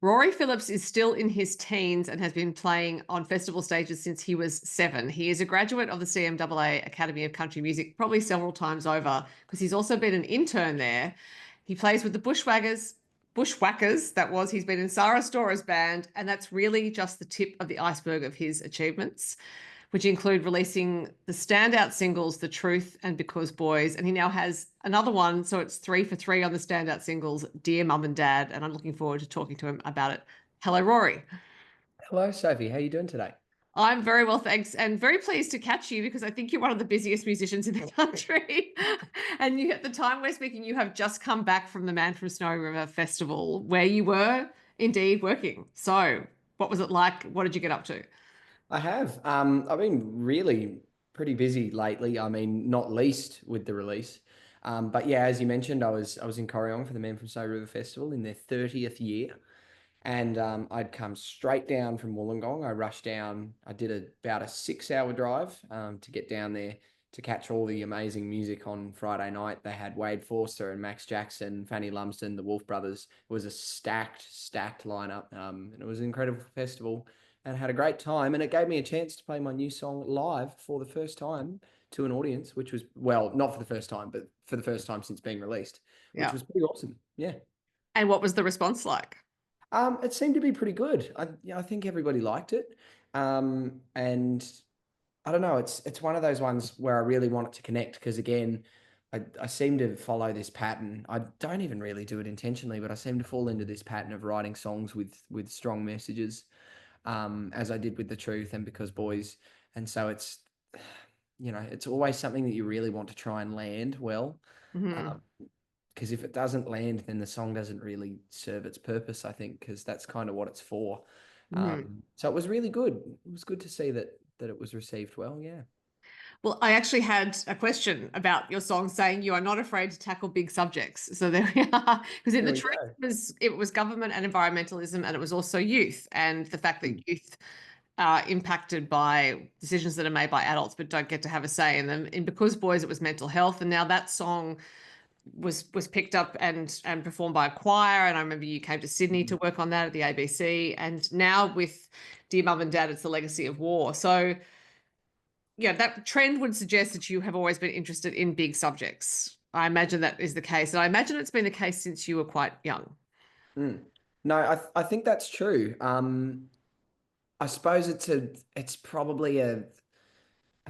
Rory Phillips is still in his teens and has been playing on festival stages since he was 7. He is a graduate of the CMAA Academy of Country Music, probably several times over, because he's also been an intern there. He plays with the Bushwackers, that was. He's been in Sara Storer's band, and that's really just the tip of the iceberg of his achievements, which include releasing the standout singles The Truth and Because Boys. And he now has another one, so it's 3 for 3 on the standout singles, Dear Mum and Dad, and I'm looking forward to talking to him about it. Hello, Rory. Hello, Sophie. How are you doing today? I'm very well, thanks, and very pleased to catch you because I think you're one of the busiest musicians in the country. And at the time we're speaking, you have just come back from the Man from Snowy River Festival, where you were indeed working. So, what was it like? What did you get up to? I have. I've been really pretty busy lately. I mean, not least with the release. But yeah, as you mentioned, I was in Corryong for the Man from Snowy River Festival in their 30th year, and I'd come straight down from Wollongong. I rushed down. I did about a 6-hour drive to get down there to catch all the amazing music on Friday night. They had Wade Forster and Max Jackson, Fanny Lumsden, the Wolf Brothers. It was a stacked lineup, and it was an incredible festival. And I had a great time, and it gave me a chance to play my new song live for the first time to an audience, which was, well, not for the first time, but for the first time since being released, which Yeah. was pretty awesome. Yeah. And what was the response like? It seemed to be pretty good. I think everybody liked it. And I don't know, it's one of those ones where I really want it to connect because again, I seem to follow this pattern. I don't even really do it intentionally, but I seem to fall into this pattern of writing songs with strong messages, as I did with The Truth and Because Boys. And so it's, it's always something that you really want to try and land well. Mhm. Um, because if it doesn't land, then the song doesn't really serve its purpose, I think, because that's kind of what it's for. Mhm. So it was really good. It was good to see that it was received well. Yeah. Well, I actually had a question about your song saying you are not afraid to tackle big subjects. So there we are. Because in There the we truth go. it was government and environmentalism, and it was also youth and the fact that Mm. youth are impacted by decisions that are made by adults but don't get to have a say in them. And Because Boys, it was mental health, and now that song was picked up and performed by a choir. And I remember you came to Sydney to Mm. work on that at the ABC. And now with Dear Mum and Dad, it's the legacy of war. So yeah, that trend would suggest that you have always been interested in big subjects. I imagine that is the case. And I imagine it's been the case since you were quite young. Mm. No, I think that's true. I suppose it's probably a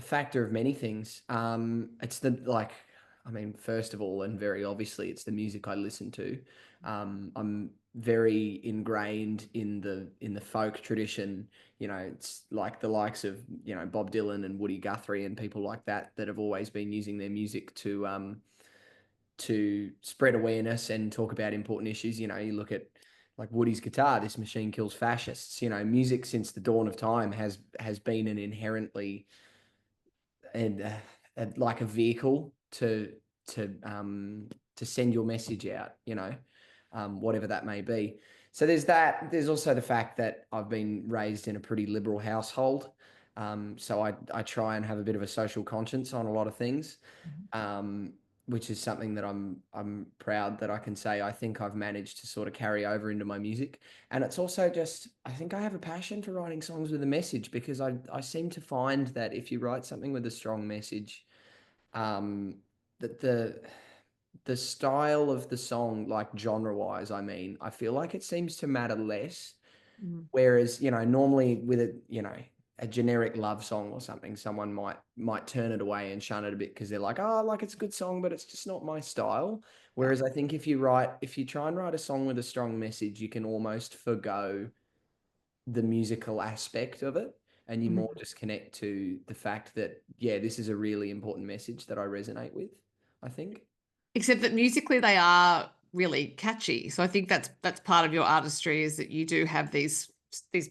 factor of many things. It's the like, I mean, first of all, and very obviously, it's the music I listen to. I'm very ingrained in the folk tradition. It's like the likes of Bob Dylan and Woody Guthrie and people like that have always been using their music to spread awareness and talk about important issues. You look at like Woody's guitar, "This machine kills fascists." Music since the dawn of time has been an inherently and like a vehicle to send your message out, whatever that may be. So there's that. There's also the fact that I've been raised in a pretty liberal household. So I try and have a bit of a social conscience on a lot of things, um, which is something that I'm proud that I can say I think I've managed to sort of carry over into my music. And it's also just, I think I have a passion for writing songs with a message because I seem to find that if you write something with a strong message, um, that the style of the song, like genre-wise, I mean, I feel like it seems to matter less. Mm. Whereas, normally with a generic love song or something, someone might turn it away and shun it a bit because they're like, oh, like it's a good song, but it's just not my style. Yeah. Whereas I think if you try and write a song with a strong message, you can almost forgo the musical aspect of it, and you more Mhm. just connect to the fact that, yeah, this is a really important message that I resonate with, I think. Except that musically they are really catchy. So I think that's part of your artistry is that you do have these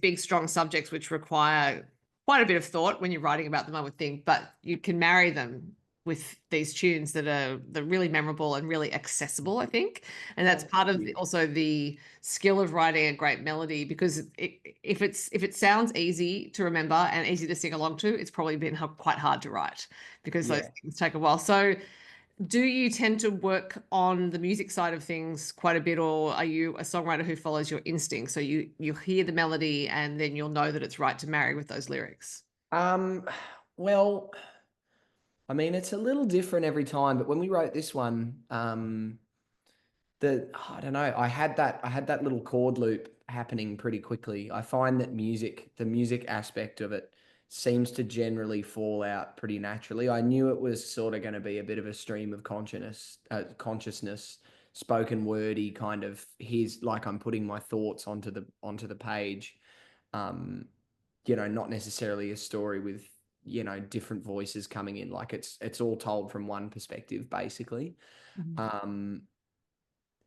big strong subjects which require quite a bit of thought when you're writing about them, I would think, but you can marry them with these tunes that are really memorable and really accessible, I think. And that's Oh, part thank of you. also the skill of writing a great melody because if it sounds easy to remember and easy to sing along to, it's probably been quite hard to write because those Yeah. things take a while. So Do you tend to work on the music side of things quite a bit, or are you a songwriter who follows your instincts? So you hear the melody and then you'll know that it's right to marry with those lyrics. Um, well, I mean, it's a little different every time, but when we wrote this one, I don't know, I had that little chord loop happening pretty quickly. I find that the music aspect of it seems to generally fall out pretty naturally. I knew it was sort of going to be a bit of a stream of consciousness, spoken wordy kind of. Here's like I'm putting my thoughts onto the page. Um, not necessarily a story with different voices coming in. Like it's all told from one perspective, basically. Mhm. Um,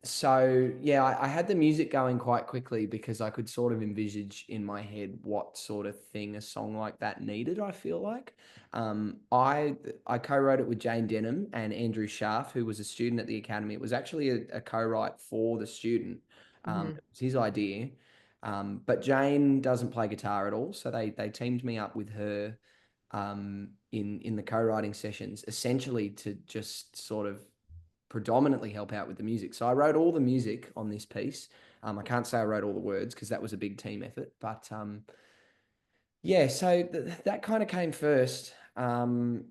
so yeah, I had the music going quite quickly because I could sort of envisage in my head what sort of thing a song like that needed. I feel like I co-wrote it with Jayne Denham and Andrew Scharf, who was a student at the academy. It was actually a co-write for the student. Mhm. It was his idea, but Jayne doesn't play guitar at all, so they teamed me up with her in the co-writing sessions, essentially to just sort of predominantly help out with the music. So I wrote all the music on this piece. I can't say I wrote all the words because that was a big team effort, but yeah, so that kind of came first. And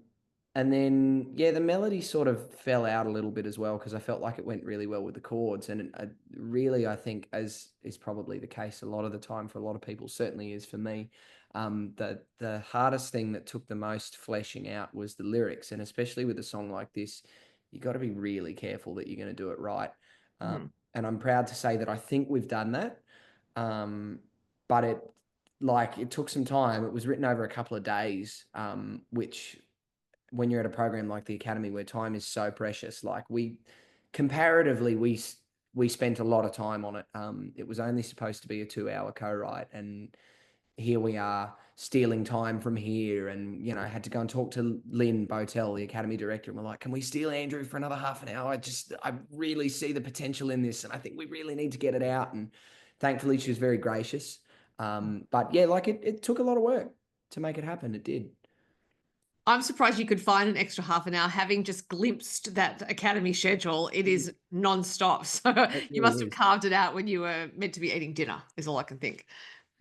then, yeah, the melody sort of fell out a little bit as well because I felt like it went really well with the chords. And really, I think, as is probably the case a lot of the time for a lot of people, certainly is for me, the hardest thing that took the most fleshing out was the lyrics. And especially with a song like this, you got to be really careful that you're going to do it right. Mhm. And I'm proud to say that I think we've done that. Um, but it took some time. It was written over a couple of days, which when you're at a program like the academy where time is so precious, like comparatively we spent a lot of time on it. It was only supposed to be a 2 hour co-write, and here we are stealing time from here, and had to go and talk to Lynn Botel, the academy director, and we're like, can we steal Andrew for another half an hour? I really see the potential in this, and I think we really need to get it out. And thankfully she was very gracious. But yeah, like it took a lot of work to make it happen. It did. I'm surprised you could find an extra half an hour, having just glimpsed that academy schedule. It is non-stop. So It you really must have is. carved it out when you were meant to be eating dinner, is all I can think.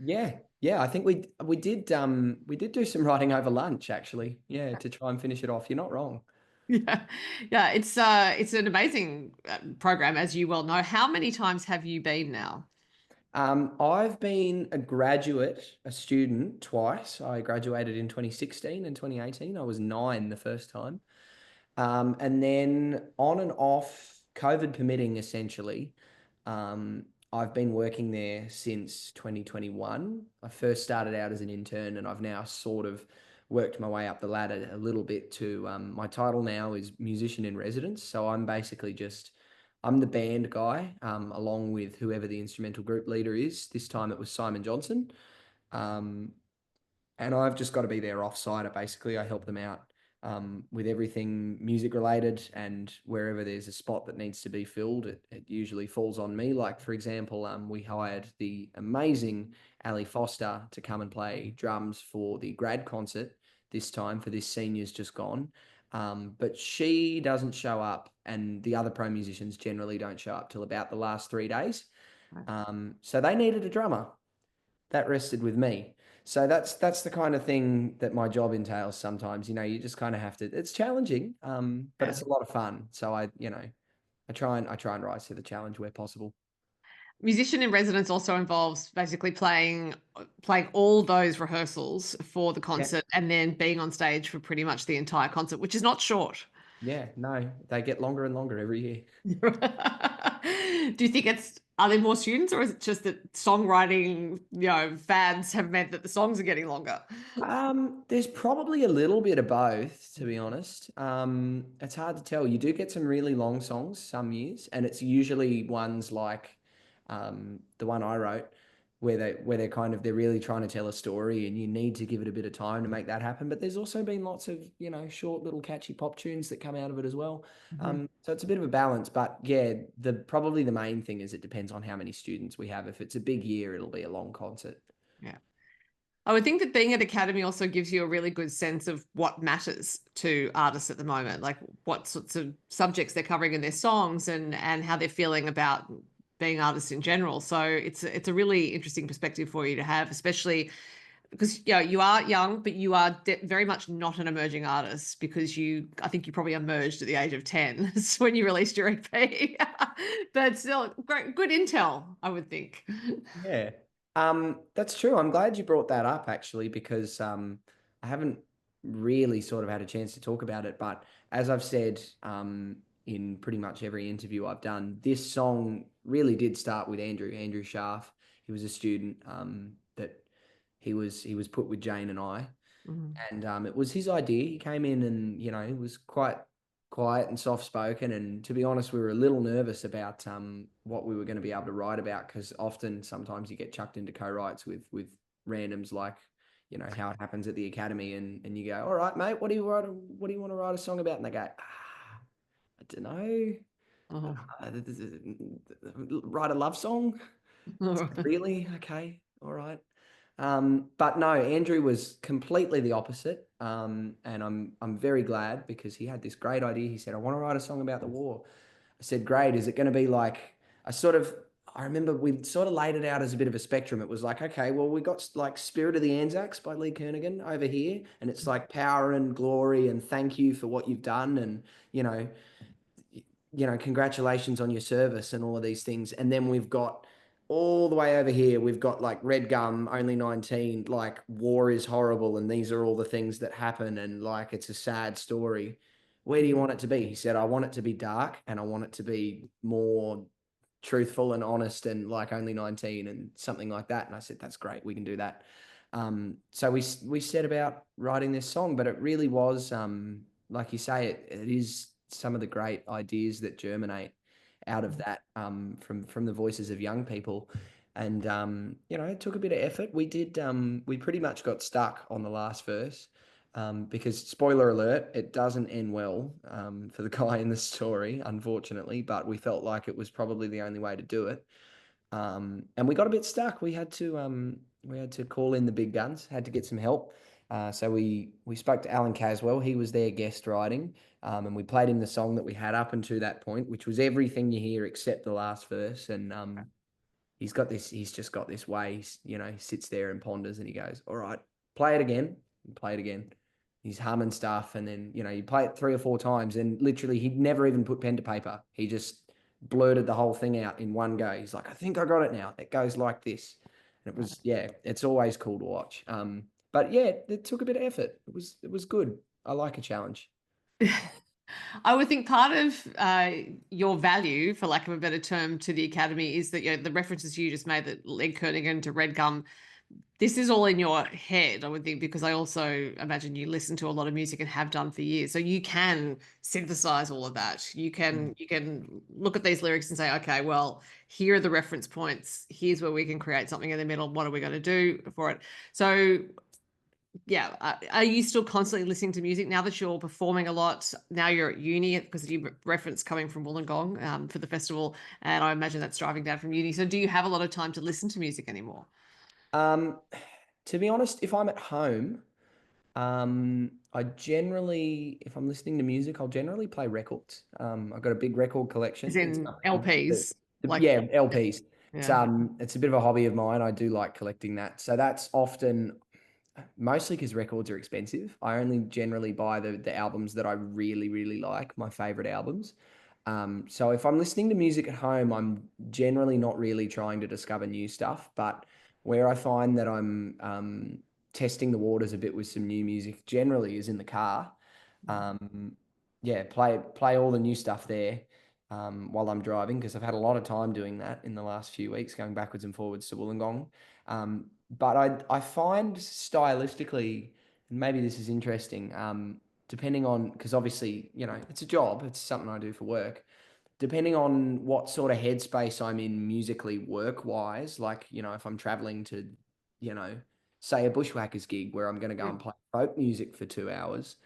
Yeah, yeah. I think we did do some writing over lunch actually. Yeah, to try and finish it off. You're not wrong. Yeah. Yeah. It's an amazing program, as you well know. How many times have you been now? I've been a student twice. I graduated in 2016 and 2018. I was 9 the first time. And then on and off, COVID permitting, essentially, um, I've been working there since 2021. I first started out as an intern, and I've now sort of worked my way up the ladder a little bit to my title now is musician in residence. So I'm the band guy, along with whoever the instrumental group leader is. This time it was Simon Johnson. Um, and I've just got to be their offsider. Basically, I help them out with everything music related, and wherever there's a spot that needs to be filled, it usually falls on me. Like for example, we hired the amazing Ali Foster to come and play drums for the grad concert this time for this seniors just gone. But she doesn't show up, and the other pro musicians generally don't show up till about the last 3 days. So they needed a drummer that rested with me. So that's the kind of thing that my job entails sometimes. You just kind of have to. It's challenging, but Yeah. it's a lot of fun. So I try and rise to the challenge where possible. Musician in residence also involves basically playing all those rehearsals for the Yeah, concert and then being on stage for pretty much the entire concert, which is not short. yeah. No, they get longer and longer every year. Do you think are there more students, or is it just that songwriting, fads have meant that the songs are getting longer? There's probably a little bit of both, to be honest. It's hard to tell. You do get some really long songs some years, and it's usually ones like the one I wrote, where they're really trying to tell a story, and you need to give it a bit of time to make that happen. But there's also been lots of short little catchy pop tunes that come out of it as well. Mhm. So it's a bit of a balance. But yeah, probably the main thing is it depends on how many students we have. If it's a big year, it'll be a long concert. Yeah. I would think that being at Academy also gives you a really good sense of what matters to artists at the moment, like what sorts of subjects they're covering in their songs and how they're feeling about being artists in general. So it's a really interesting perspective for you to have, especially because you are young, but you are very much not an emerging artist because I think you probably emerged at the age of 10. It's when you released your EP. But still, great, good intel, I would think. Yeah. That's true. I'm glad you brought that up actually, because I haven't really sort of had a chance to talk about it. But as I've said in pretty much every interview I've done, this song really did start with Andrew Scharf. He was a student that he was put with Jayne and I, Mhm. and it was his idea. He came in and he was quite quiet and soft spoken, and to be honest, we were a little nervous about what we were going to be able to write about, because often sometimes you get chucked into co-writes with randoms, like how it happens at the academy, and you go, all right mate, what do you want to write a song about, and they go, I don't know, Oh. write a love song. Really? Okay. All right. But no, Andrew was completely the opposite. And I'm very glad, because he had this great idea. He said, I want to write a song about the war. I said, great. Is it going to be like I remember we sort of laid it out as a bit of a spectrum. It was like, okay, well, we got like Spirit of the Anzacs by Lee Kernaghan over here. And it's like power and glory and thank you for what you've done. And, you know, congratulations on your service and all of these things. And then we've got all the way over here, we've got like Red Gum, only 19, like war is horrible. And these are all the things that happen. And like, it's a sad story. Where do you want it to be? He said, I want it to be dark, and I want it to be more truthful and honest, and like only 19 and something like that. And I said, that's great. We can do that. So we set about writing this song, but it really was, like you say, it is some of the great ideas that germinate out of that, from the voices of young people. And it took a bit of effort. We pretty much got stuck on the last verse, because spoiler alert, it doesn't end well, for the guy in the story, unfortunately. But we felt like it was probably the only way to do it. And we got a bit stuck. We had to call in the big guns, had to get some help. So we spoke to Alan Caswell. He was there guest writing, and we played him the song that we had up until that point, which was everything you hear except the last verse. And he's just got this way. He sits there and ponders, and he goes, "All right, play it again, and play it again." He's humming stuff, and then you play it 3 or 4 times, and literally he'd never even put pen to paper. He just blurted the whole thing out in one go. He's like, I think I got it now. It goes like this. And it was, yeah, it's always cool to watch. But yeah, it took a bit of effort. It was good. I like a challenge. I would think part of your value, for lack of a better term, to the academy is that the references you just made, that Leg Kernigan to Red Gum, this is all in your head, I would think, because I also imagine you listen to a lot of music and have done for years. So you can synthesize all of that. You can look at these lyrics and say, okay, well, here are the reference points. Here's where we can create something in the middle. What are we going to do for it? So yeah, are you still constantly listening to music now that you're performing a lot? Now you're at uni, because you reference coming from Wollongong for the festival, and I imagine that's driving down from uni. So do you have a lot of time to listen to music anymore? Um, to be honest, if I'm at home, if I'm listening to music, I'll generally play records. I've got a big record As collection. in LPs, like Yeah, LPs. It's yeah. it's a bit of a hobby of mine. I do like collecting that. So that's often mostly because records are expensive. I only generally buy the albums that I really, really like, my favorite albums. So if I'm listening to music at home, I'm generally not really trying to discover new stuff. But where I find that I'm testing the waters a bit with some new music, generally is in the car. Um, yeah, play all the new stuff there, while I'm driving, because I've had a lot of time doing that in the last few weeks, going backwards and forwards to Wollongong. But I find stylistically, and maybe this is interesting, depending on, because obviously, it's a job, it's something I do for work. Depending on what sort of headspace I'm in musically, work wise, like, if I'm traveling to, you know, say a Bushwackers gig where I'm going to go and play folk music for 2 hours,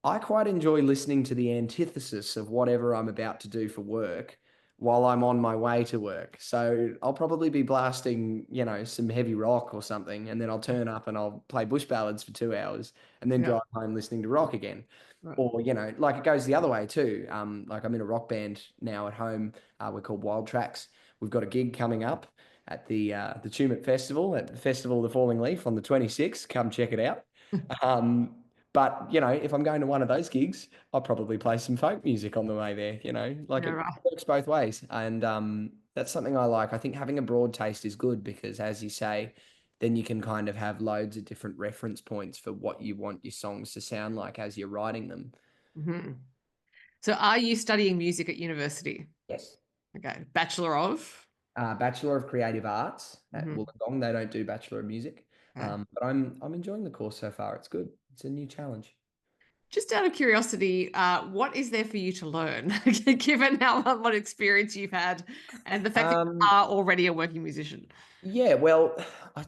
I quite enjoy listening to the antithesis of whatever I'm about to do for work, while I'm on my way to work. So I'll probably be blasting, some heavy rock or something, and then I'll turn up and I'll play bush ballads for 2 hours and then Yeah. drive home listening to rock again. Right. Or, like it goes the other way too. Like I'm in a rock band now at home. We're called Wild Tracks. We've got a gig coming up at the Tumut Festival, at the Festival of the Falling Leaf on the 26th. Come check it out. Um, but if I'm going to one of those gigs, I'll probably play some folk music on the way there. Like Yeah, it right. works both ways, and that's something I like. I think having a broad taste is good because, as you say, then you can kind of have loads of different reference points for what you want your songs to sound like as you're writing them. Mhm. So are you studying music at university? Yes. Okay. Bachelor of? Bachelor of Creative Arts at Mhm. Wollongong. They don't do Bachelor of Music, Okay. but I'm enjoying the course so far. It's good. It's a new challenge. Just out of curiosity, what is there for you to learn, given how much experience you've had and the fact that you Um, are already a working musician? Yeah, well, I,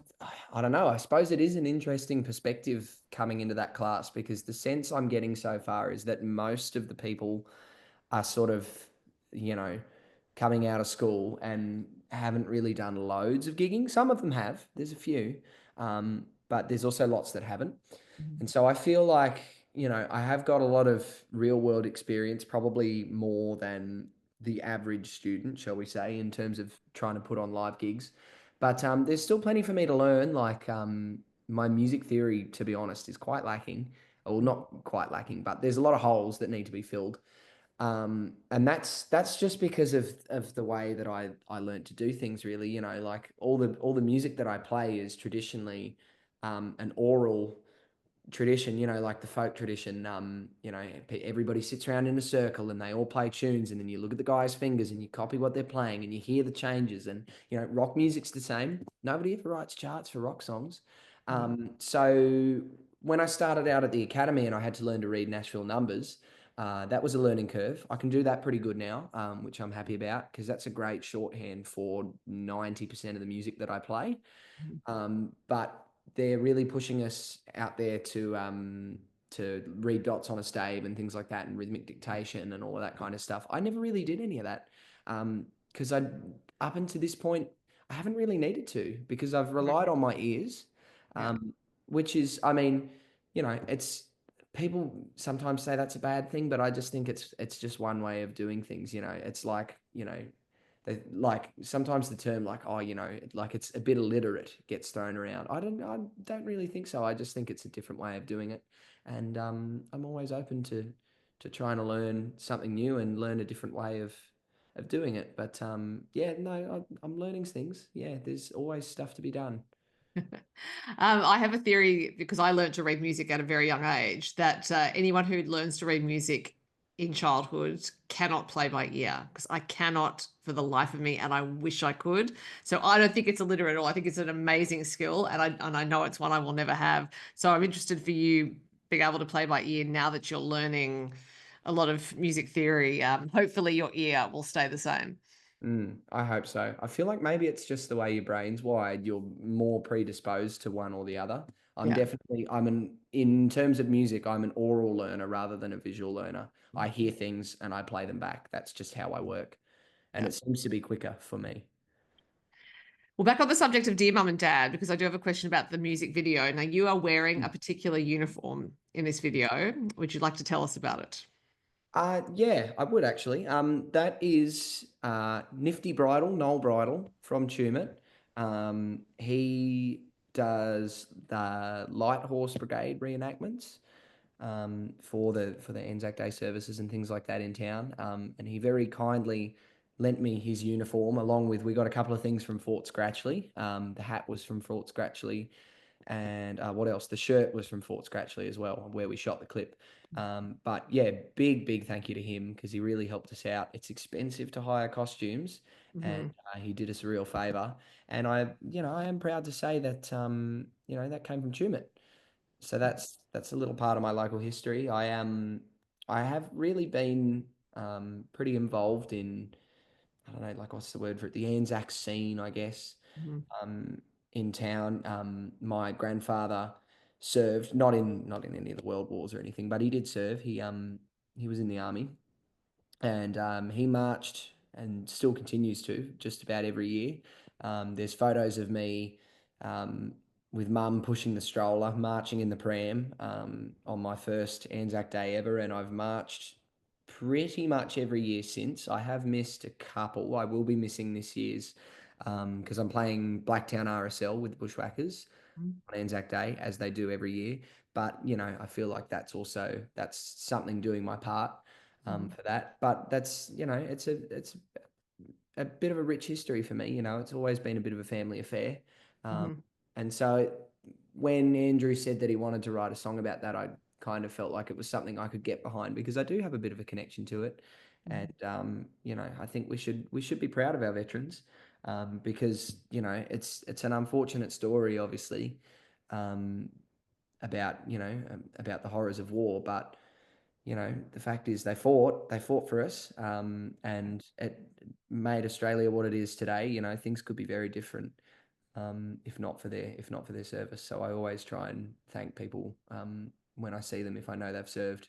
I don't know. I suppose it is an interesting perspective coming into that class because the sense I'm getting so far is that most of the people are sort of, you know, coming out of school and haven't really done loads of gigging. Some of them have, there's a few, but there's also lots that haven't. Mhm. And so I feel like, I have got a lot of real world experience, probably more than the average student, shall we say, in terms of trying to put on live gigs. But there's still plenty for me to learn. Like my music theory, to be honest, is quite lacking. Well, not quite lacking, but there's a lot of holes that need to be filled. And that's just because of the way that I learned to do things. Really, like all the music that I play is traditionally an oral tradition, like the folk tradition. Everybody sits around in a circle and they all play tunes, and then you look at the guy's fingers and you copy what they're playing and you hear the changes. And rock music's the same. Nobody ever writes charts for rock songs. So when I started out at the academy and I had to learn to read Nashville numbers, that was a learning curve. I can do that pretty good now, which I'm happy about because that's a great shorthand for 90% of the music that I play. But they're really pushing us out there to read dots on a stave and things like that, and rhythmic dictation and all of that kind of stuff. I never really did any of that because I up until this point I haven't really needed to because I've relied on my ears, Yeah. which is, I mean, it's people sometimes say that's a bad thing, but I just think it's just one way of doing things. It's like they like sometimes the term like, oh, like it's a bit illiterate gets thrown around. I don't really think so. I just think it's a different way of doing it, and I'm always open to trying to learn something new and learn a different way of doing it. But yeah, no, I'm learning things. Yeah, there's always stuff to be done. I have a theory because I learned to read music at a very young age that anyone who learns to read music in childhood cannot play by ear because I cannot for the life of me, and I wish I could. So I don't think it's illiterate at all. I think it's an amazing skill, and I know it's one I will never have. So I'm interested for you being able to play by ear now that you're learning a lot of music theory. Hopefully, your ear will stay the same. I hope so. I feel like maybe it's just the way your brain's wired. You're more predisposed to one or the other. Yeah. In terms of music, I'm an oral learner rather than a visual learner. I hear things and I play them back. That's just how I work. And Yeah. it seems to be quicker for me. Well, back on the subject of Dear Mum and Dad, because I do have a question about the music video. Now, you are wearing a particular uniform in this video. Would you like to tell us about it? Yeah, I would actually. That is Nifty Bridle, Noel Bridle from Tumut. He does the Light Horse Brigade reenactments for the Anzac Day services and things like that in town. And he very kindly lent me his uniform along with, we got a couple of things from Fort Scratchley. The hat was from Fort Scratchley, and what else? The shirt was from Fort Scratchley as well, where we shot the clip. But yeah, big thank you to him because he really helped us out. It's expensive to hire costumes, and Mhm. he did us a real favor. And I am proud to say that that came from Tumut. So that's a little part of my local history. I have really been pretty involved in, I don't know, like what's the word for it? The Anzac scene, I guess, Mhm. um, in town. My grandfather served not in any of the world wars or anything, but he did serve. He was in the army, and he marched and still continues to just about every year. There's photos of me with mum pushing the stroller, marching in the pram on my first Anzac Day ever, and I've marched pretty much every year since. I have missed a couple. I will be missing this year's because I'm playing Blacktown RSL with the Bushwackers Mm. on Anzac Day, as they do every year. But I feel like that's something doing my part for that. But that's it's a bit of a rich history for me. It's always been a bit of a family affair. Mhm. And so when Andrew said that he wanted to write a song about that, I kind of felt like it was something I could get behind because I do have a bit of a connection to it. And I think we should be proud of our veterans because it's an unfortunate story, obviously, um, about the horrors of war, but the fact is they fought for us, and it made Australia what it is today. Things could be very different if not for their service. So I always try and thank people when I see them if I know they've served.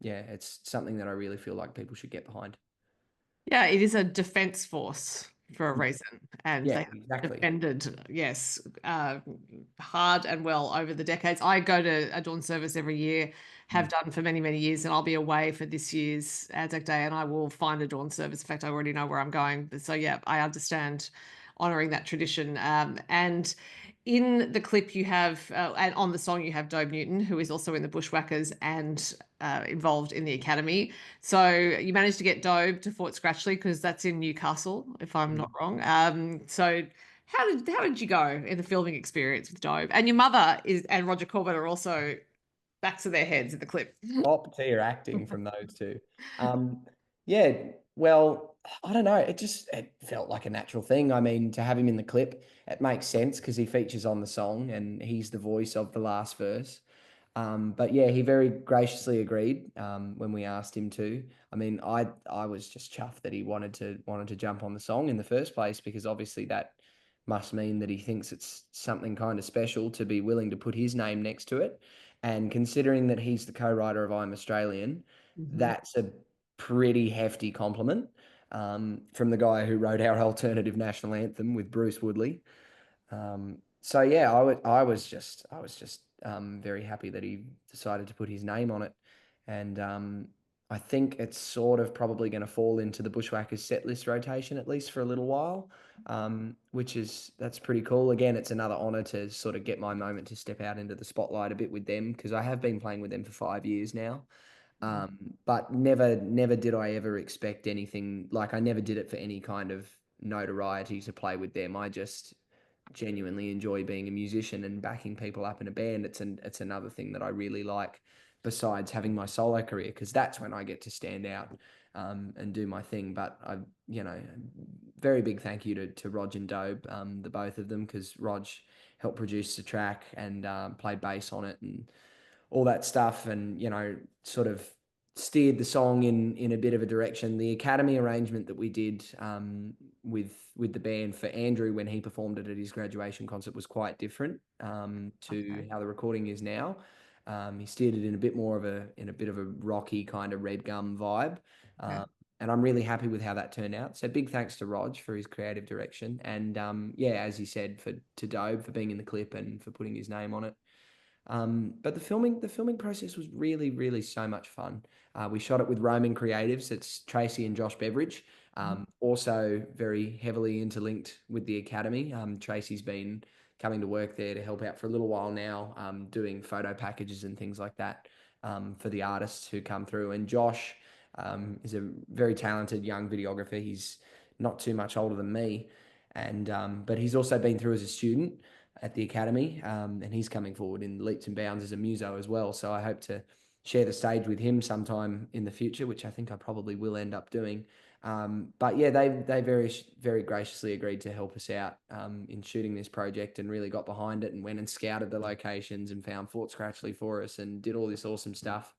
Yeah, it's something that I really feel like people should get behind. Yeah, it is a defense force for a reason, and Yeah, they have exactly. defended, yes, hard and well over the decades. I go to a dawn service every year, have Mm. done for many, many years, and I'll be away for this year's Anzac Day, and I will find a dawn service. In fact, I already know where I'm going. So yeah, I understand honoring that tradition. And in the clip you have, and on the song you have Dobe Newton, who is also in the Bushwackers and involved in the academy. So you managed to get Dobe to Fort Scratchley because that's in Newcastle, if I'm not wrong. So how did you go in the filming experience with Dobe? And your mother and Roger Corbett are also backs of their heads in the clip. Top tier acting from those two. Yeah, well, I don't know. It felt like a natural thing. I mean, to have him in the clip, it makes sense because he features on the song and he's the voice of the last verse. But yeah, he very graciously agreed when we asked him to. I mean, I was just chuffed that he wanted to jump on the song in the first place because obviously that must mean that he thinks it's something kind of special to be willing to put his name next to it. And considering that he's the co-writer of I'm Australian, Mhm. that's a pretty hefty compliment from the guy who wrote our alternative national anthem with Bruce Woodley. So yeah, I was just very happy that he decided to put his name on it, and I think it's sort of probably going to fall into the Bushwhackers set list rotation at least for a little while, that's pretty cool. Again, it's another honor to sort of get my moment to step out into the spotlight a bit with them because I have been playing with them for 5 years now. But never did I ever expect anything like I never did it for any kind of notoriety to play with them. I just genuinely enjoy being a musician and backing people up in a band. It's another thing that I really like besides having my solo career because that's when I get to stand out and do my thing. But very big thank you to Rog and Dobe, the both of them, because Rog helped produce the track and played bass on it and all that stuff, and sort of steered the song in a bit of a direction. The Academy arrangement that we did with the band for Andrew when he performed it at his graduation concert was quite different to how the recording is now. He steered it in a bit more of a rocky kind of Red Gum vibe. Okay. And I'm really happy with how that turned out. So big thanks to Rog for his creative direction, and yeah, as you said, to Dobe for being in the clip and for putting his name on it. But the filming process was really, really so much fun. We shot it with roaming creatives. It's Tracy and Josh Beveridge, also very heavily interlinked with the academy. Tracy's been coming to work there to help out for a little while now, doing photo packages and things like that for the artists who come through. And Josh is a very talented young videographer. He's not too much older than me, and but he's also been through as a student at the academy, and he's coming forward in leaps and bounds as a muso as well. So I hope to share the stage with him sometime in the future, which I think I probably will end up doing. But yeah, they very graciously agreed to help us out in shooting this project and really got behind it and went and scouted the locations and found Fort Scratchley for us and did all this awesome stuff.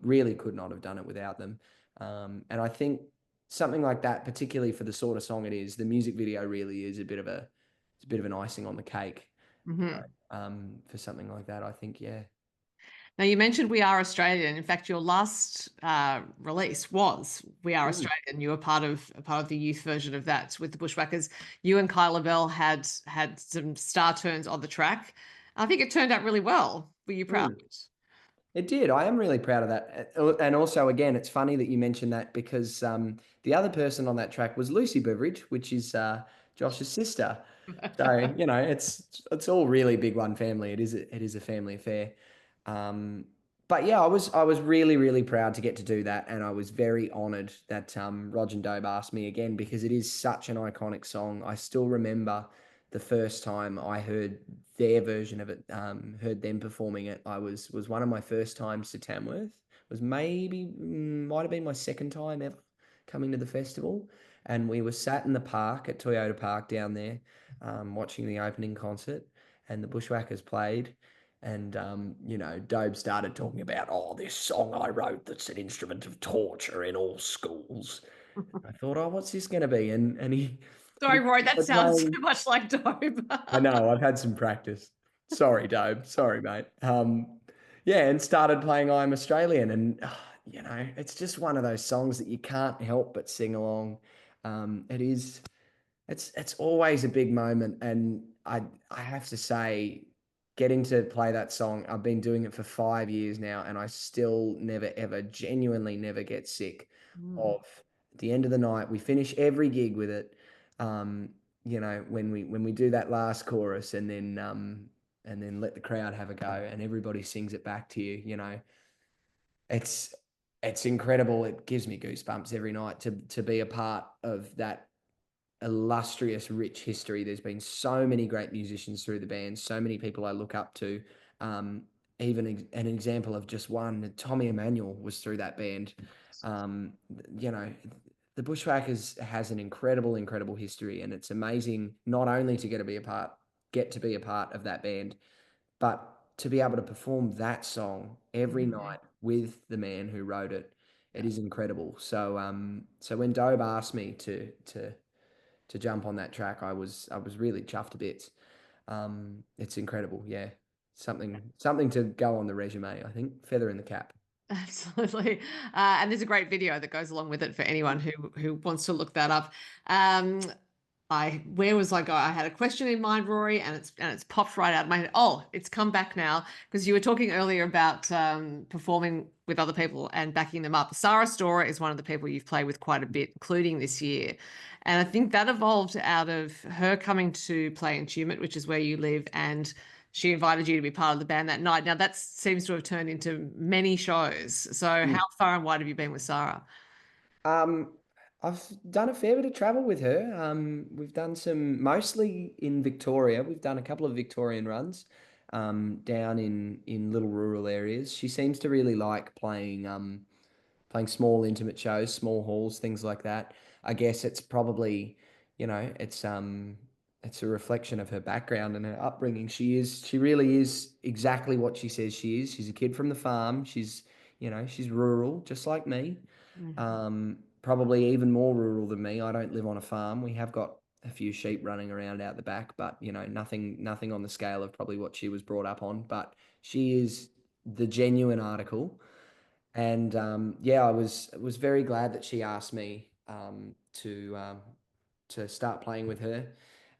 Really could not have done it without them. And I think something like that, particularly for the sort of song it is, the music video really is a bit of an icing on the cake Mhm. for something like that. I think, yeah. Now, you mentioned We Are Australian. In fact, your last release was We Are Mm. Australian. You were part of the youth version of that with the Bushwackers. You and Kyla Bell had some star turns on the track. I think it turned out really well. Were you proud? Mm. It did. I am really proud of that. And also, again, it's funny that you mentioned that because the other person on that track was Lucy Beveridge, which is Josh's sister. So, you know, it's all really big one family. It is a family affair. Um, but yeah, I was really, really proud to get to do that. And I was very honored that Roger and Dobe asked me again because it is such an iconic song. I still remember the first time I heard their version of it, heard them performing it. I was one of my first times to Tamworth. It was maybe might have been my second time ever coming to the festival, and we were sat in the park at Toyota Park down there, watching the opening concert, and the Bushwackers played. And you know, Dobe started talking about, oh, this song I wrote that's an instrument of torture in all schools. I thought, oh, what's this going to be? And he Sorry, Roy, that started sounds so playing. much like Dope. I know, I've had some practice. Sorry, Dobe. Sorry, mate. Yeah, and started playing I'm Australian. And, you know, it's just one of those songs that you can't help but sing along. It is, it's always a big moment. And I have to say, getting to play that song, I've been doing it for 5 years now, and I still never, ever, genuinely never get sick Mm, of at the end of the night. We finish every gig with it. Um, you know, when we do that last chorus and then let the crowd have a go and everybody sings it back to you, you know, it's it's incredible. It gives me goosebumps every night to be a part of that illustrious, rich history. There's been so many great musicians through the band, so many people I look up to. Um, even an example of just one, Tommy Emmanuel was through that band. Um, you know, the Bushwackers has an incredible, incredible history, and it's amazing not only to get to be a part of that band, but to be able to perform that song every mm, night with the man who wrote it. It is incredible. So, so when Dobe asked me to jump on that track, I was really chuffed to bits. It's incredible, yeah. Something to go on the resume, I think. Feather in the cap. absolutely. And there's a great video that goes along with it for anyone who wants to look that up. Um, where was I going? I had a question in mind, Rory, and it's popped right out of my head. Oh, it's come back now because you were talking earlier about performing with other people and backing them up. Sara Storer is one of the people you've played with quite a bit, including this year. And I think that evolved out of her coming to play in Tumut, which is where you live, and she invited you to be part of the band that night. Now that seems to have turned into many shows. So how far and wide have you been with Sara? Um, I've done a fair bit of travel with her. We've done some mostly in Victoria. We've done a couple of Victorian runs, down in little rural areas. She seems to really like playing small intimate shows, small halls, things like that. I guess it's probably, you know, it's a reflection of her background and her upbringing. She really is exactly what she says she is. She's a kid from the farm. She's rural, just like me. Mhm. Probably even more rural than me. I don't live on a farm. We have got a few sheep running around out the back, but nothing on the scale of probably what she was brought up on. But she is the genuine article. And yeah, I was very glad that she asked me to start playing with her.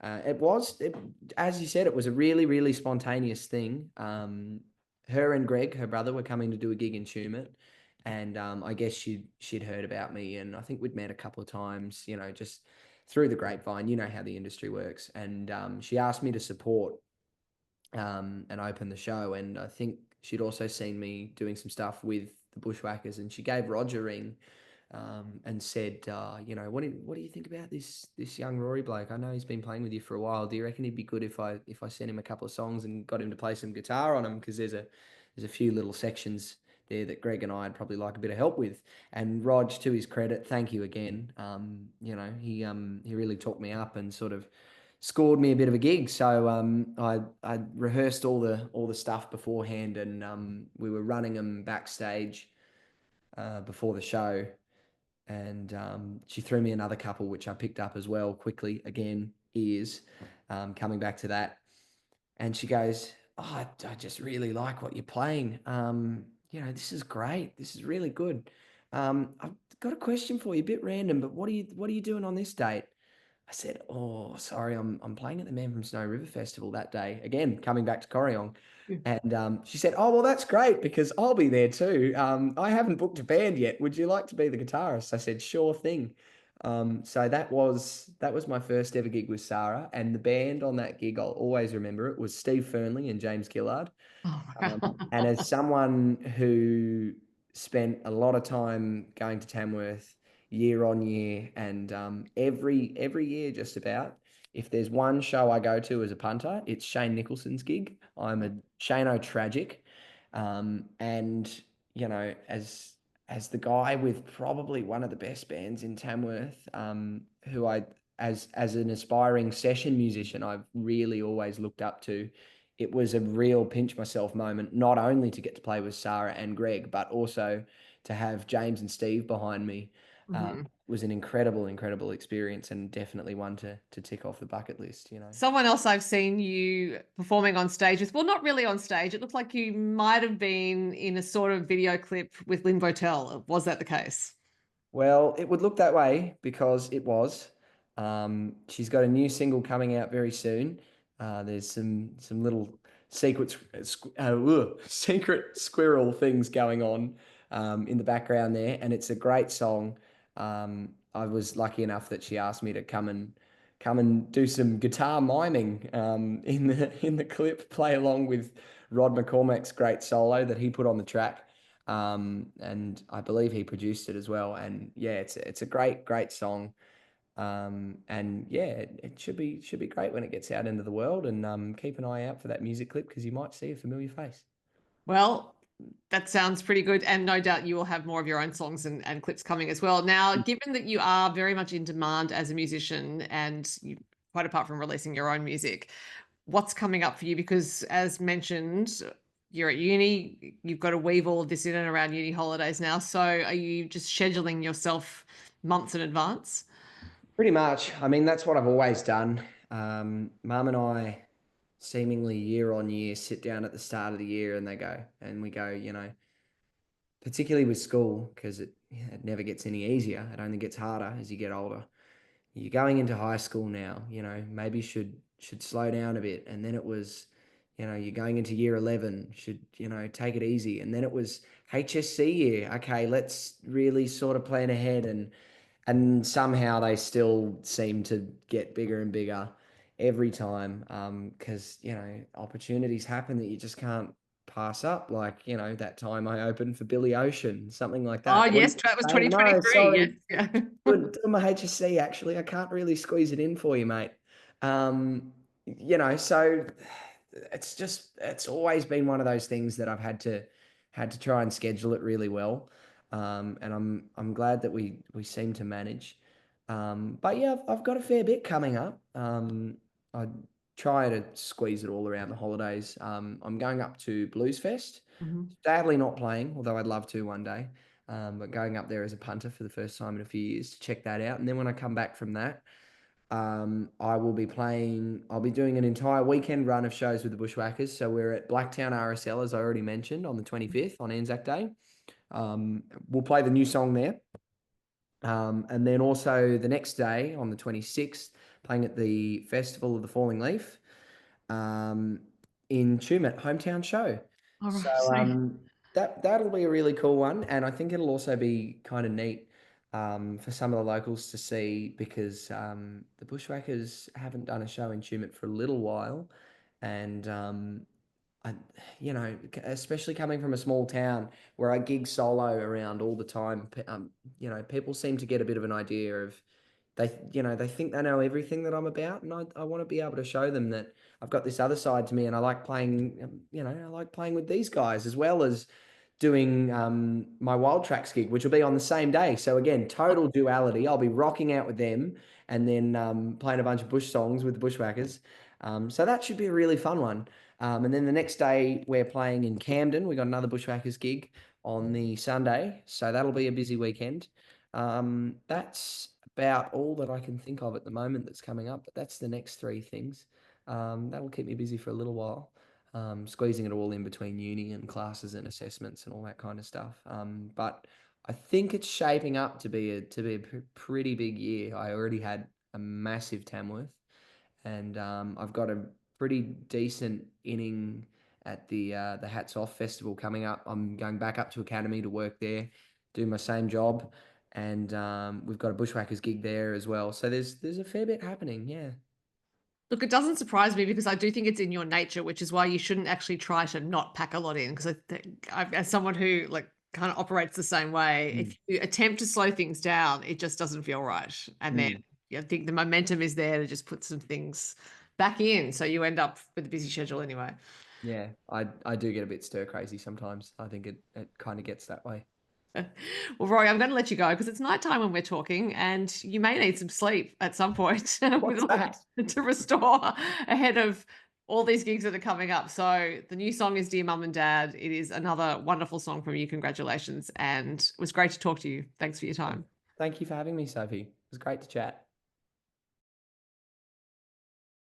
As you said, it was a really, really spontaneous thing. Her and Greg, her brother, were coming to do a gig in Tumut, and I guess she'd heard about me, and I think we'd met a couple of times, you know, just through the grapevine. You know how the industry works, and she asked me to support and open the show. And I think she'd also seen me doing some stuff with the Bushwackers, and she gave Roger a ring and said, what do you think about this young Rory bloke? I know he's been playing with you for a while. Do you reckon he'd be good if I sent him a couple of songs and got him to play some guitar on them? Because there's a few little sections there that Greg and I'd probably like a bit of help with. And Rog, to his credit, thank you again. He really talked me up and sort of scored me a bit of a gig. So I rehearsed all the stuff beforehand, and we were running them backstage before the show. And she threw me another couple, which I picked up as well quickly. Again, ears, coming back to that. And she goes, oh, I just really like what you're playing. This is great. This is really good. I've got a question for you, a bit random, but what are you doing on this date? I said, oh, sorry, I'm playing at the Man from Snow River Festival that day. Again, coming back to Corryong. And she said, oh, well, that's great because I'll be there too. I haven't booked a band yet. Would you like to be the guitarist? I said, sure thing. So that was my first ever gig with Sara, and the band on that gig, I'll always remember it, was Steve Fernley and James Gillard. Oh, And wow. as someone who spent a lot of time going to Tamworth year on year, and every year just about, if there's one show I go to as a punter, it's Shane Nicholson's gig. I'm a Shane tragic, and as the guy with probably one of the best bands in Tamworth, who I as an aspiring session musician, I've really always looked up to. It was a real pinch myself moment, not only to get to play with Sara and Greg, but also to have James and Steve behind me. Mhm. Was an incredible, incredible experience, and definitely one to tick off the bucket list. Someone else I've seen you performing on stage with, well, not really on stage. It looked like you might have been in a sort of video clip with Lynn Votel. Was that the case? Well, it would look that way because it was. She's got a new single coming out very soon. There's some little secret squirrel things going on in the background there, and it's a great song. I was lucky enough that she asked me to come and do some guitar miming in the clip, play along with Rod McCormack's great solo that he put on the track. And I believe he produced it as well. And yeah, it's a great song. And yeah, it should be great when it gets out into the world. And keep an eye out for that music clip because you might see a familiar face. Well, that sounds pretty good. And no doubt you will have more of your own songs and clips coming as well. Now, given that you are very much in demand as a musician and you, quite apart from releasing your own music, what's coming up for you? Because as mentioned, you're at uni, you've got to weave all of this in and around uni holidays now. So are you just scheduling yourself months in advance? Pretty much. I mean, that's what I've always done. Mum and I seemingly year on year sit down at the start of the year and we go, particularly with school, because it never gets any easier. It only gets harder as you get older. You're going into high school now, maybe should slow down a bit. And then it was, you're going into year 11, should, take it easy. And then it was HSC year. Okay, let's really sort of plan ahead. And somehow they still seem to get bigger and bigger every time, because opportunities happen that you just can't pass up, like that time I opened for Billy Ocean, something like Oh, that. yes, that was No, 2023. Yes. sorry, Yeah. doing my HSC, actually, I can't really squeeze it in for you, mate. So it's always been one of those things that I've had to try and schedule it really well. And I'm glad that we seem to manage. But yeah, I've got a fair bit coming up. I try to squeeze it all around the holidays. I'm going up to Blues Fest. Mhm. Sadly not playing, although I'd love to one day. But going up there as a punter for the first time in a few years to check that out. And then when I come back from that, I'll be doing an entire weekend run of shows with the Bushwackers. So we're at Blacktown RSL, as I already mentioned, on the 25th on Anzac Day. We'll play the new song there. And then also the next day on the 26th, playing at the Festival of the Falling Leaf in Tumut, hometown show. All So right. So, that'll be a really cool one, and I think it'll also be kind of neat for some of the locals to see because the Bushwackers haven't done a show in Tumut for a little while, and I, especially coming from a small town where I gig solo around all the time, people seem to get a bit of an idea of they think they know everything that I'm about, and I want to be able to show them that I've got this other side to me, and I like playing, I like playing with these guys as well as doing my Wild Tracks gig, which will be on the same day. So again, total duality. I'll be rocking out with them and then playing a bunch of bush songs with the Bushwackers. So that should be a really fun one. And then the next day we're playing in Camden. We got another Bushwackers gig on the Sunday, so that'll be a busy weekend. That's about all that I can think of at the moment that's coming up, but that's the next three things. That'll keep me busy for a little while. squeezing it all in between uni and classes and assessments and all that kind of stuff. But I think it's shaping up to be a pretty big year. I already had a massive Tamworth, and I've got a pretty decent inning at the Hats Off Festival coming up. I'm going back up to Academy to work there, do my same job, and we've got a Bushwackers gig there as well. So there's a fair bit happening, yeah. Look, it doesn't surprise me because I do think it's in your nature, which is why you shouldn't actually try to not pack a lot in. Because as someone who like kind of operates the same way, Mm. if you attempt to slow things down, it just doesn't feel right. And then Mm. I think the momentum is there to just put some things back in. So you end up with a busy schedule anyway. Yeah, I do get a bit stir crazy sometimes. I think it kind of gets that way. Well, Rory, I'm going to let you go because it's nighttime when we're talking, and you may need some sleep at some point What's that? to restore ahead of all these gigs that are coming up. So the new song is Dear Mum and Dad. It is another wonderful song from you. Congratulations. And it was great to talk to you. Thanks for your time. Thank you for having me, Sophie. It was great to chat.